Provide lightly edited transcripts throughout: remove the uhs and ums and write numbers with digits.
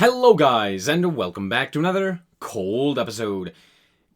Hello guys, and welcome back to another cold episode.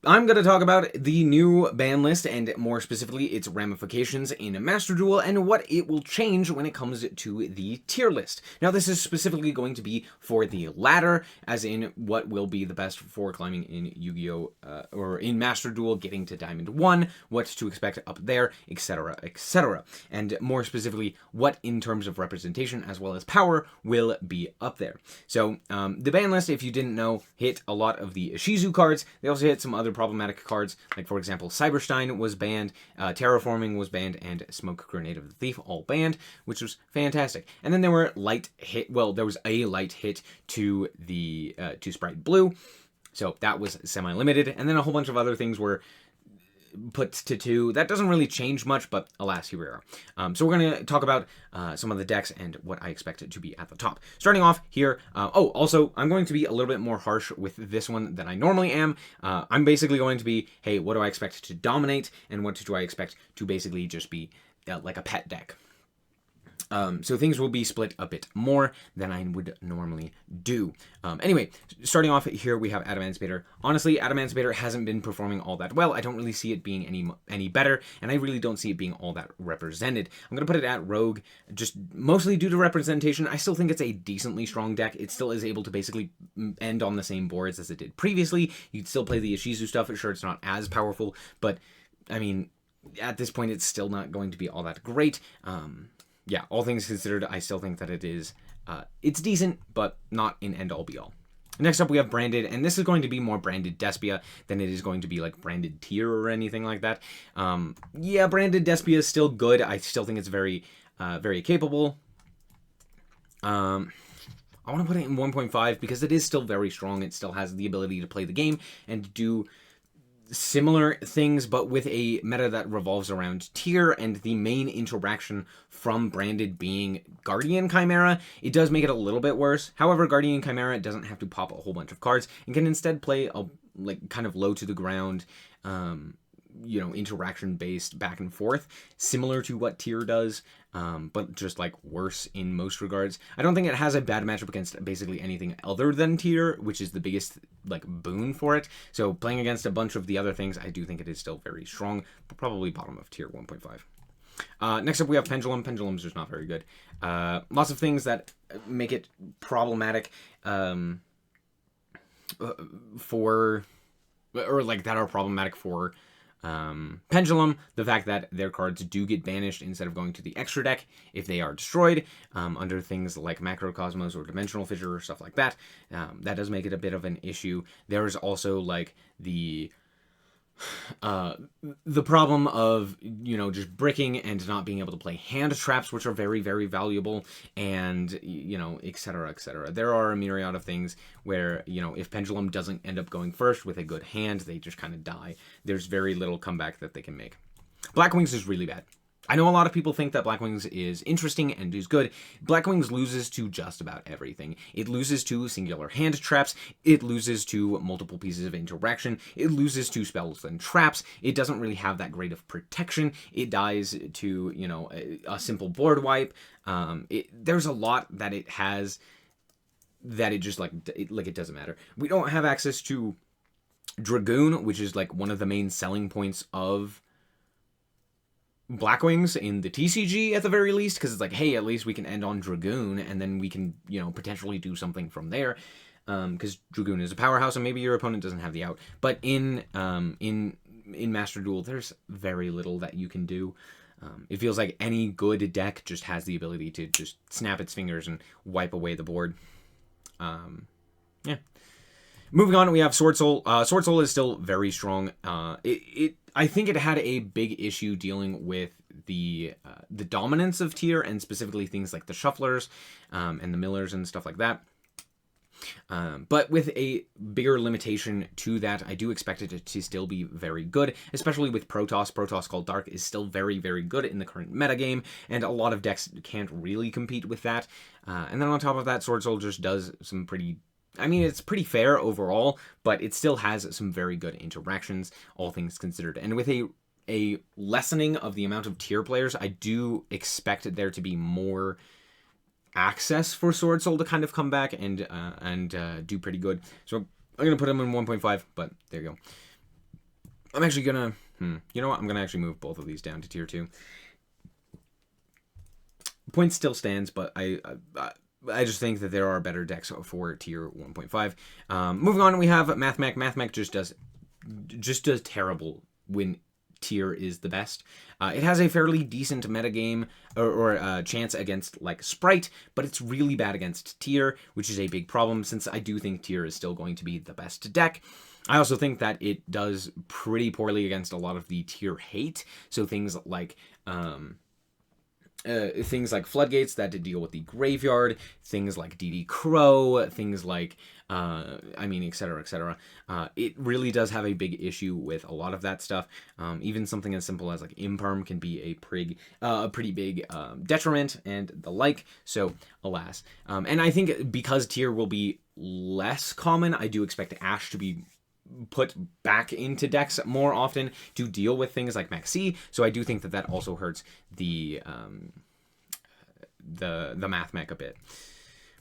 I'm going to talk about the new ban list and more specifically its ramifications in Master Duel and what it will change when it comes to the tier list. Now this is specifically going to be for the ladder, as in what will be the best for climbing in Yu-Gi-Oh! Or in Master Duel, getting to Diamond 1, what to expect up there, etc, etc. And more specifically, what in terms of representation as well as power will be up there. So the ban list, if you didn't know, hit a lot of the Ishizu cards. They also hit some other problematic cards, like for example, Cyberstein was banned, Terraforming was banned, and Smoke Grenade of the Thief all banned, which was fantastic. And then there were there was a light hit to the to Sprite Blue, so that was semi-limited, and then a whole bunch of other things were put to 2. That doesn't really change much, but alas, here we are. So we're going to talk about some of the decks and what I expect it to be at the top. Starting off here, also, I'm going to be a little bit more harsh with this one than I normally am. I'm basically going to be, hey, what do I expect to dominate, and what do I expect to basically just be like a pet deck? So things will be split a bit more than I would normally do. Anyway, starting off here, we have Adamant Spader. Honestly, Adamant Spader hasn't been performing all that well. I don't really see it being any better, and I really don't see it being all that represented. I'm going to put it at Rogue, just mostly due to representation. I still think it's a decently strong deck. It still is able to basically end on the same boards as it did previously. You'd still play the Ishizu stuff. Sure, it's not as powerful, but, I mean, at this point, it's still not going to be all that great. Yeah, all things considered, I still think that it is, it's decent, but not an end-all be-all. Next up, we have Branded, and this is going to be more Branded Despia than it is going to be like Branded Tier or anything like that. Yeah, Branded Despia is still good. I still think it's very, very capable. I want to put it in 1.5 because it is still very strong. It still has the ability to play the game and do similar things, but with a meta that revolves around tier and the main interaction from Branded being Guardian Chimera. It does make it a little bit worse. However, Guardian Chimera doesn't have to pop a whole bunch of cards and can instead play a kind of low to the ground, interaction based back and forth, similar to what tier does, but just like worse in most regards. I don't think it has a bad matchup against basically anything other than tier, which is the biggest like boon for it. So playing against a bunch of the other things, I do think it is still very strong, but probably bottom of tier 1.5. Next up, we have Pendulum. Pendulum's just not very good. Lots of things that make it problematic that are problematic for Pendulum. The fact that their cards do get banished instead of going to the extra deck if they are destroyed, under things like Macrocosmos or Dimensional Fissure or stuff like that. That does make it a bit of an issue. There's also like the problem of, just bricking and not being able to play hand traps, which are very, very valuable, and, etc., etc. There are a myriad of things where, if Pendulum doesn't end up going first with a good hand, they just kind of die. There's very little comeback that they can make. Black Wings is really bad. I know a lot of people think that Black Wings is interesting and is good. Black Wings loses to just about everything. It loses to singular hand traps. It loses to multiple pieces of interaction. It loses to spells and traps. It doesn't really have that great of protection. It dies to, a simple board wipe. There's a lot that it has that it just it doesn't matter. We don't have access to Dragoon, which is like one of the main selling points of Black Wings in the TCG at the very least, because it's like, hey, at least we can end on Dragoon, and then we can, potentially do something from there, because Dragoon is a powerhouse, and maybe your opponent doesn't have the out. But in Master Duel, there's very little that you can do. It feels like any good deck just has the ability to just snap its fingers and wipe away the board. Yeah. Moving on, we have Sword Soul. Sword Soul is still very strong. I think it had a big issue dealing with the dominance of tier, and specifically things like the Shufflers and the Millers and stuff like that. But with a bigger limitation to that, I do expect it to still be very good, especially with Protoss. Protoss Called Dark is still very, very good in the current metagame, and a lot of decks can't really compete with that. And then on top of that, Sword Soul just does some pretty... it's pretty fair overall, but it still has some very good interactions, all things considered. And with a lessening of the amount of tier players, I do expect there to be more access for Sword Soul to kind of come back and do pretty good. So I'm gonna put him in 1.5, but there you go. I'm actually gonna, you know what? I'm gonna actually move both of these down to tier 2. Point still stands, but I just think that there are better decks for tier 1.5. Moving on, we have Mathmech. Mathmech just does terrible when tier is the best. It has a fairly decent metagame or chance against like Sprite, but it's really bad against tier, which is a big problem since I do think tier is still going to be the best deck. I also think that it does pretty poorly against a lot of the tier hate, so things like Floodgates that deal with the graveyard, things like DD Crow, things like, etc., etc. It really does have a big issue with a lot of that stuff. Even something as simple as like Imperm can be a pretty big detriment and the like. So, alas. And I think because tier will be less common, I do expect Ash to be put back into decks more often to deal with things like Maxi, so I do think that that also hurts the Mathmech a bit.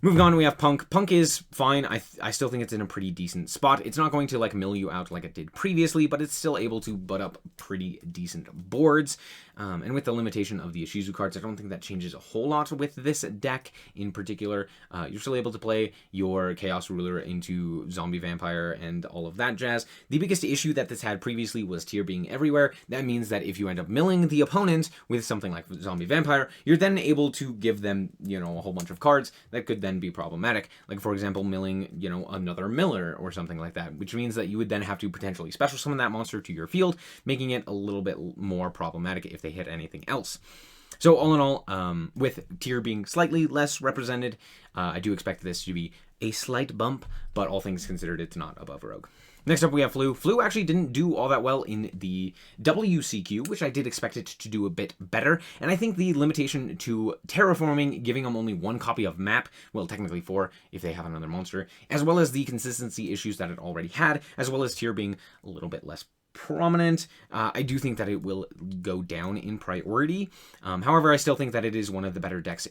Moving on, we have Punk. Punk is fine. I still think it's in a pretty decent spot. It's not going to like mill you out like it did previously, but it's still able to butt up pretty decent boards. And with the limitation of the Ishizu cards, I don't think that changes a whole lot with this deck in particular. You're still able to play your Chaos Ruler into Zombie Vampire and all of that jazz. The biggest issue that this had previously was tier being everywhere. That means that if you end up milling the opponent with something like Zombie Vampire, you're then able to give them, a whole bunch of cards that could then be problematic. Like, for example, milling, another Miller or something like that, which means that you would then have to potentially special summon that monster to your field, making it a little bit more problematic if they hit anything else. So all in all, with tier being slightly less represented, I do expect this to be a slight bump, but all things considered, it's not above Rogue. Next up, we have Flu. Flu actually didn't do all that well in the WCQ, which I did expect it to do a bit better. And I think the limitation to terraforming, giving them only one copy of map, well, technically 4 if they have another monster, as well as the consistency issues that it already had, as well as tier being a little bit less prominent, I do think that it will go down in priority. However, I still think that it is one of the better decks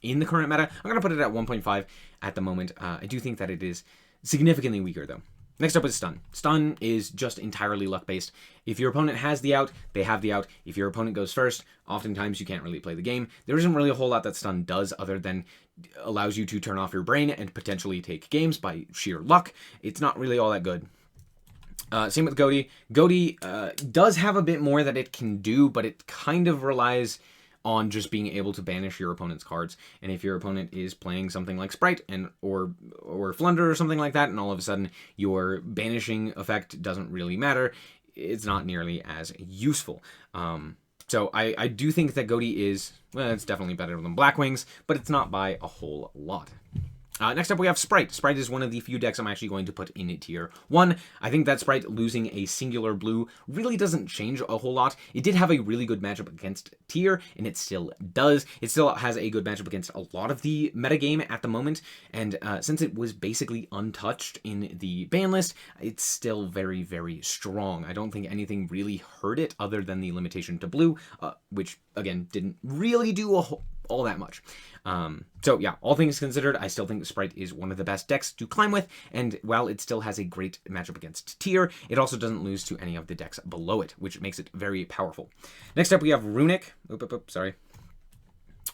in the current meta. I'm going to put it at 1.5 at the moment. I do think that it is significantly weaker, though. Next up is Stun. Stun is just entirely luck-based. If your opponent has the out, they have the out. If your opponent goes first, oftentimes you can't really play the game. There isn't really a whole lot that Stun does other than allows you to turn off your brain and potentially take games by sheer luck. It's not really all that good. Same with Goaty. Goaty does have a bit more that it can do, but it kind of relies on just being able to banish your opponent's cards. And if your opponent is playing something like Sprite or Flunder or something like that, and all of a sudden your banishing effect doesn't really matter, it's not nearly as useful. So I do think that Goaty is, well, it's definitely better than Blackwings, but it's not by a whole lot. Next up, we have Sprite. Sprite is one of the few decks I'm actually going to put in tier 1. I think that Sprite losing a singular blue really doesn't change a whole lot. It did have a really good matchup against tier, and it still does. It still has a good matchup against a lot of the metagame at the moment, and since it was basically untouched in the ban list, it's still very, very strong. I don't think anything really hurt it other than the limitation to blue, which, again, didn't really do all that much. So yeah, all things considered, I still think Sprite is one of the best decks to climb with, and while it still has a great matchup against tier, it also doesn't lose to any of the decks below it, which makes it very powerful. Next up, we have Runic. Sorry.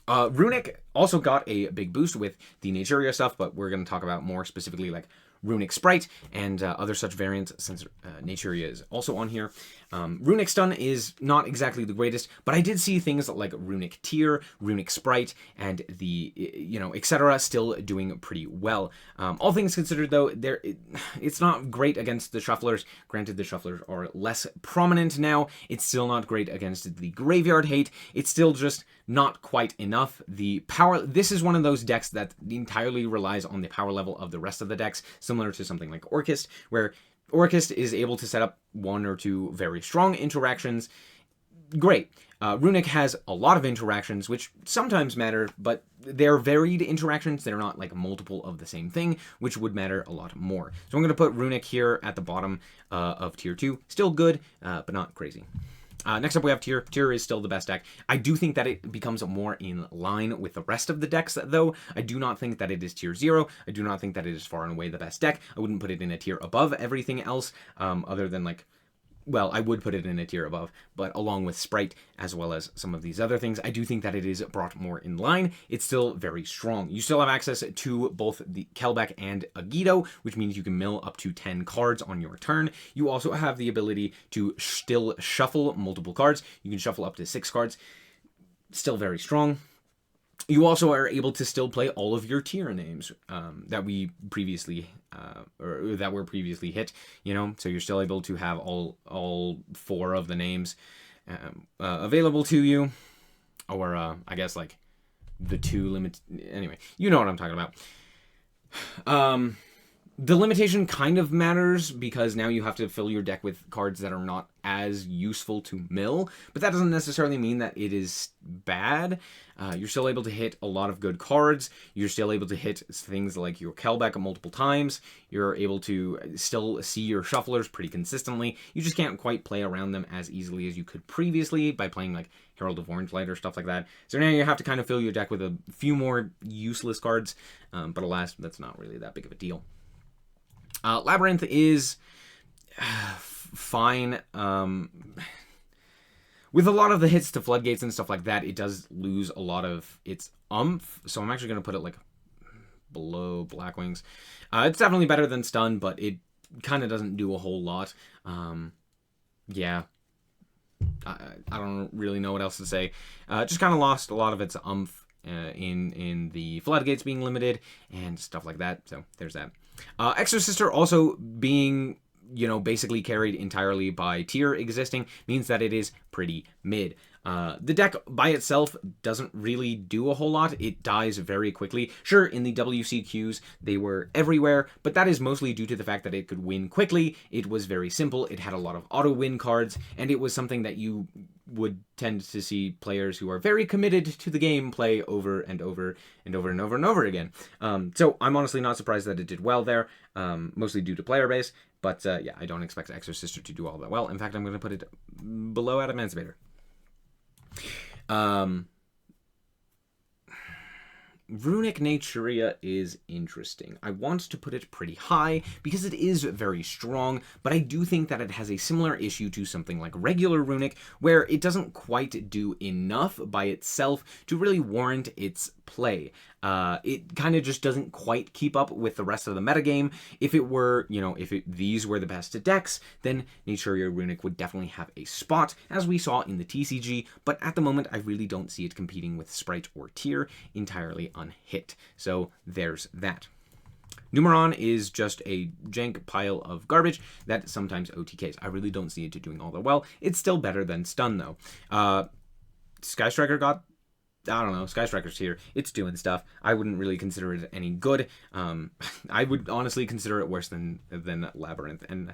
Runic also got a big boost with the Naturia stuff, but we're going to talk about more specifically like Runic Sprite and other such variants, since Naturia is also on here. Runic Stun is not exactly the greatest, but I did see things like Runic Tier, Runic Sprite, and the, etc. still doing pretty well. All things considered, though, it's not great against the Shufflers. Granted, the Shufflers are less prominent now. It's still not great against the Graveyard Hate. It's still just not quite enough. The power, this is one of those decks that entirely relies on the power level of the rest of the decks, similar to something like Orchist, where Orchist is able to set up 1 or 2 very strong interactions. Great. Runic has a lot of interactions, which sometimes matter, but they're varied interactions. They're not like multiple of the same thing, which would matter a lot more. So I'm going to put Runic here at the bottom of tier 2. Still good, but not crazy. Next up, we have Tear. Tear is still the best deck. I do think that it becomes more in line with the rest of the decks, though. I do not think that it is tier 0. I do not think that it is far and away the best deck. I wouldn't put it in a tier above everything else, other than, like, well, I would put it in a tier above, but along with Sprite, as well as some of these other things, I do think that it is brought more in line. It's still very strong. You still have access to both the Kelbeck and Agido, which means you can mill up to 10 cards on your turn. You also have the ability to still shuffle multiple cards. You can shuffle up to 6 cards. Still very strong. You also are able to still play all of your tier names that we previously or that were previously hit, you know, so you're still able to have all 4 of the names available to you, or I guess like the 2 limit. Anyway, you know what I'm talking about. The limitation kind of matters because now you have to fill your deck with cards that are not as useful to mill, but that doesn't necessarily mean that it is bad. You're still able to hit a lot of good cards. You're still able to hit things like your Kelbeck multiple times. You're able to still see your shufflers pretty consistently. You just can't quite play around them as easily as you could previously by playing like Herald of Orange Light or stuff like that. So now you have to kind of fill your deck with a few more useless cards, but alas, that's not really that big of a deal. Labyrinth is fine. With a lot of the hits to Floodgates and stuff like that, it does lose a lot of its umph. So I'm actually going to put it like below Blackwings. It's definitely better than Stun, but it kind of doesn't do a whole lot. Yeah. I don't really know what else to say. Just kind of lost a lot of its umph in the Floodgates being limited and stuff like that. So there's that. Exorcister also being, you know, basically carried entirely by tier existing means that it is pretty mid. The deck by itself doesn't really do a whole lot. It dies very quickly. Sure, in the WCQs, they were everywhere, but that is mostly due to the fact that it could win quickly. It was very simple. It had a lot of auto-win cards, and it was something that you would tend to see players who are very committed to the game play over and over and over and over and over again. So I'm honestly not surprised that it did well there, mostly due to player base, but yeah, I don't expect Exorcister to do all that well. In fact, I'm going to put it below Adamantimator. Runic Naturia is interesting. I want to put it pretty high because it is very strong, but I do think that it has a similar issue to something like regular Runic, where it doesn't quite do enough by itself to really warrant its play. It kind of just doesn't quite keep up with the rest of the metagame. If it were, you know, these were the best decks, then Naturia Runic would definitely have a spot, as we saw in the TCG, but at the moment, I really don't see it competing with Sprite or Tier, entirely unhit. So there's that. Numeron is just a jank pile of garbage that sometimes OTKs. I really don't see it doing all that well. It's still better than Stun, though. Sky Striker got... I don't know, Sky Striker's here. It's doing stuff. I wouldn't really consider it any good. I would honestly consider it worse than Labyrinth, and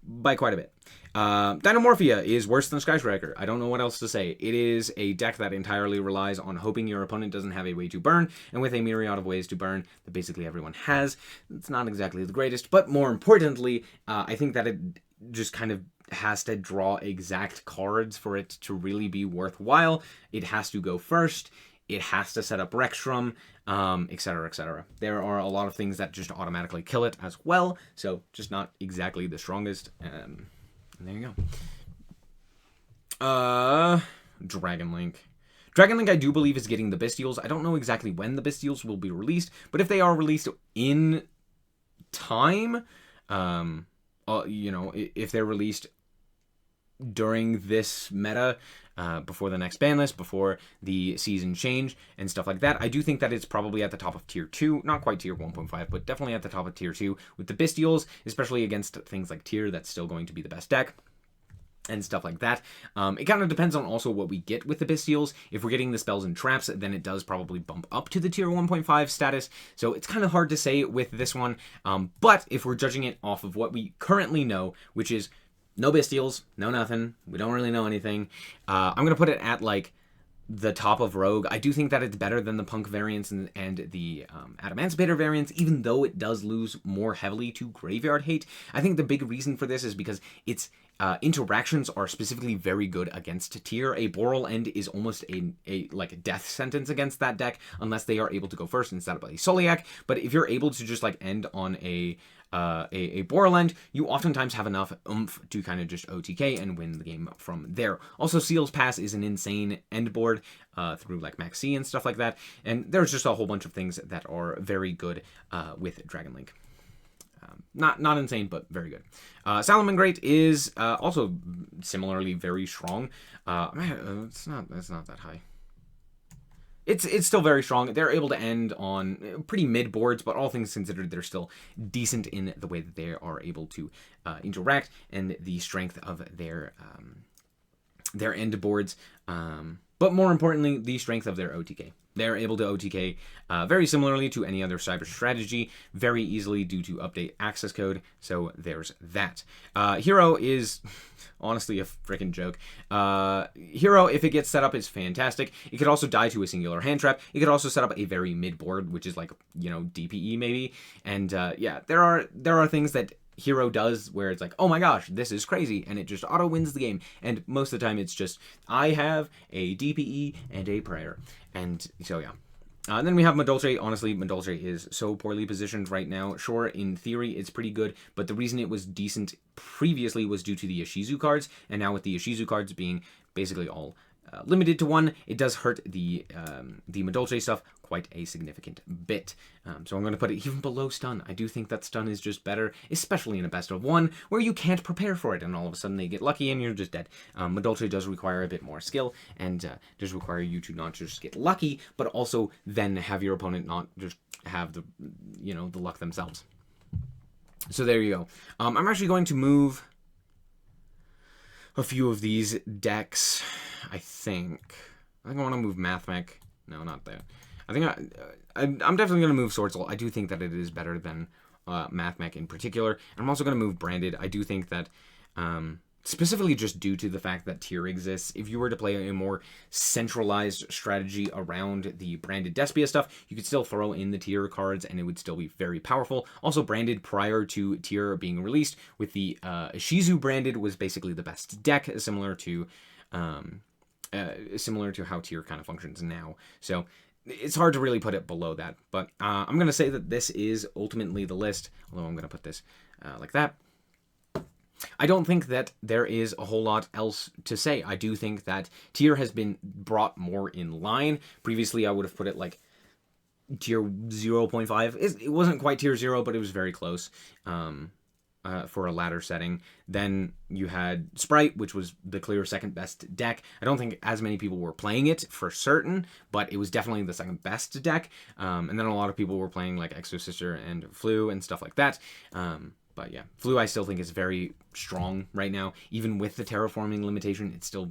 by quite a bit. Dynamorphia is worse than Sky Striker. I don't know what else to say. It is a deck that entirely relies on hoping your opponent doesn't have a way to burn, and with a myriad of ways to burn that basically everyone has, it's not exactly the greatest, but more importantly, I think that it just kind of has to draw exact cards for it to really be worthwhile. It has to go first. It has to set up Rexstrom, etc., etc. There are a lot of things that just automatically kill it as well, so just not exactly the strongest. And there you go. Dragonlink. Dragonlink, I do believe, is getting the Bystials. I don't know exactly when the Bystials will be released, but if they are released in time, you know, if they're released during this meta, before the next ban list, before the season change and stuff like that, I do think that it's probably at the top of tier 2, not quite tier 1.5, but definitely at the top of tier 2 with the Bystials, especially against things like tier. That's still going to be the best deck and stuff like that. It kind of depends on also what we get with the Bystials. If we're getting the spells and traps, then it does probably bump up to the tier 1.5 status. So it's kind of hard to say with this one. But if we're judging it off of what we currently know, which is no Bystials, no nothing, we don't really know anything, I'm going to put it at like the top of Rogue. I do think that it's better than the Punk variants and the Adamantimator variants, even though it does lose more heavily to Graveyard Hate. I think the big reason for this is because it's interactions are specifically very good against Tyr. A Boral End is almost a like death sentence against that deck unless they are able to go first instead of a SnowiKs. But if you're able to just like end on a Boral End, you oftentimes have enough oomph to kind of just OTK and win the game from there. Also, Seal's Pass is an insane end board through like Max C and stuff like that, and there's just a whole bunch of things that are very good with Dragon Link. Not insane, but very good. Salamangreat is also similarly very strong. It's not that high. It's still very strong. They're able to end on pretty mid boards, but all things considered, they're still decent in the way that they are able to interact and the strength of their end boards. But more importantly, the strength of their OTK. They're able to OTK very similarly to any other cyber strategy, very easily due to update access code, so there's that. Hero is honestly a freaking joke. Hero, if it gets set up, is fantastic. It could also die to a singular hand trap. It could also set up a very mid board, which is like, you know, DPE maybe. And yeah, there are things that Hero does where it's like, oh my gosh, this is crazy, and it just auto wins the game. And most of the time it's just, I have a DPE and a prayer. And so yeah. Then we have Madolche. Honestly, Madolche is so poorly positioned right now. Sure, in theory, it's pretty good, but the reason it was decent previously was due to the Ishizu cards, and now with the Ishizu cards being basically all limited to one, it does hurt the Madolche stuff quite a significant bit. So I'm going to put it even below stun. I do think that stun is just better, especially in a best of one, where you can't prepare for it, and all of a sudden they get lucky and you're just dead. Madolche does require a bit more skill, and does require you to not just get lucky, but also then have your opponent not just have the, you know, the luck themselves. So there you go. I'm actually going to move a few of these decks. I think I want to move Mathmech. No, not that. I think I'm definitely going to move Sword Soul. I do think that it is better than Mathmech in particular. And I'm also going to move Branded. I do think that specifically just due to the fact that Tyr exists, if you were to play a more centralized strategy around the Branded Despia stuff, you could still throw in the Tyr cards and it would still be very powerful. Also, Branded prior to Tyr being released with the Ishizu Branded was basically the best deck, similar to how Tyr kind of functions now. So it's hard to really put it below that, but I'm going to say that this is ultimately the list, although I'm going to put this like that. I don't think that there is a whole lot else to say. I do think that Tyr has been brought more in line. Previously, I would have put it like Tier 0.5. It wasn't quite Tier 0, but it was very close for a ladder setting. Then you had Sprite, which was the clear second best deck. I don't think as many people were playing it for certain, but it was definitely the second best deck. And then a lot of people were playing like Exo Sister and Flu and stuff like that. But yeah, Flu I still think is very strong right now. Even with the terraforming limitation, it's still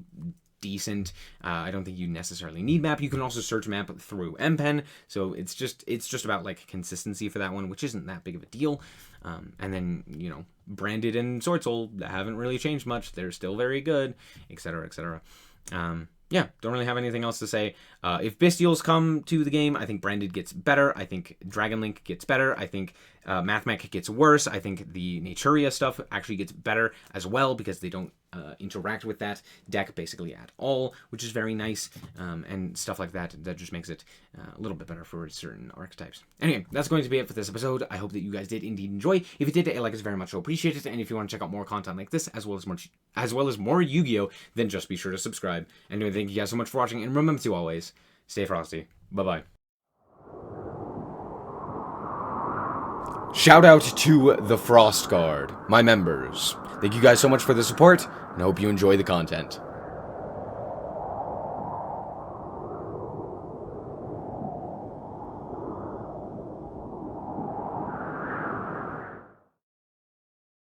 decent. I don't think you necessarily need map. You can also search map through MPen, so it's just about like consistency for that one, which isn't that big of a deal. And then, you know, Branded and Sword Soul haven't really changed much. They're still very good, etc., etc. Yeah, don't really have anything else to say. If Bestials come to the game, I think Branded gets better. I think Dragon Link gets better. I think Mathmech gets worse. I think the Naturia stuff actually gets better as well because they don't interact with that deck basically at all, which is very nice, and stuff like that. That just makes it a little bit better for certain archetypes. Anyway, that's going to be it for this episode. I hope that you guys did indeed enjoy. If you did, a like is very much so appreciated, and if you want to check out more content like this, as well as more Yu-Gi-Oh, then just be sure to subscribe. Anyway, thank you guys so much for watching, and remember to always stay frosty. Bye-bye. Shout out to the Frost Guard, my members. Thank you guys so much for the support, and I hope you enjoy the content.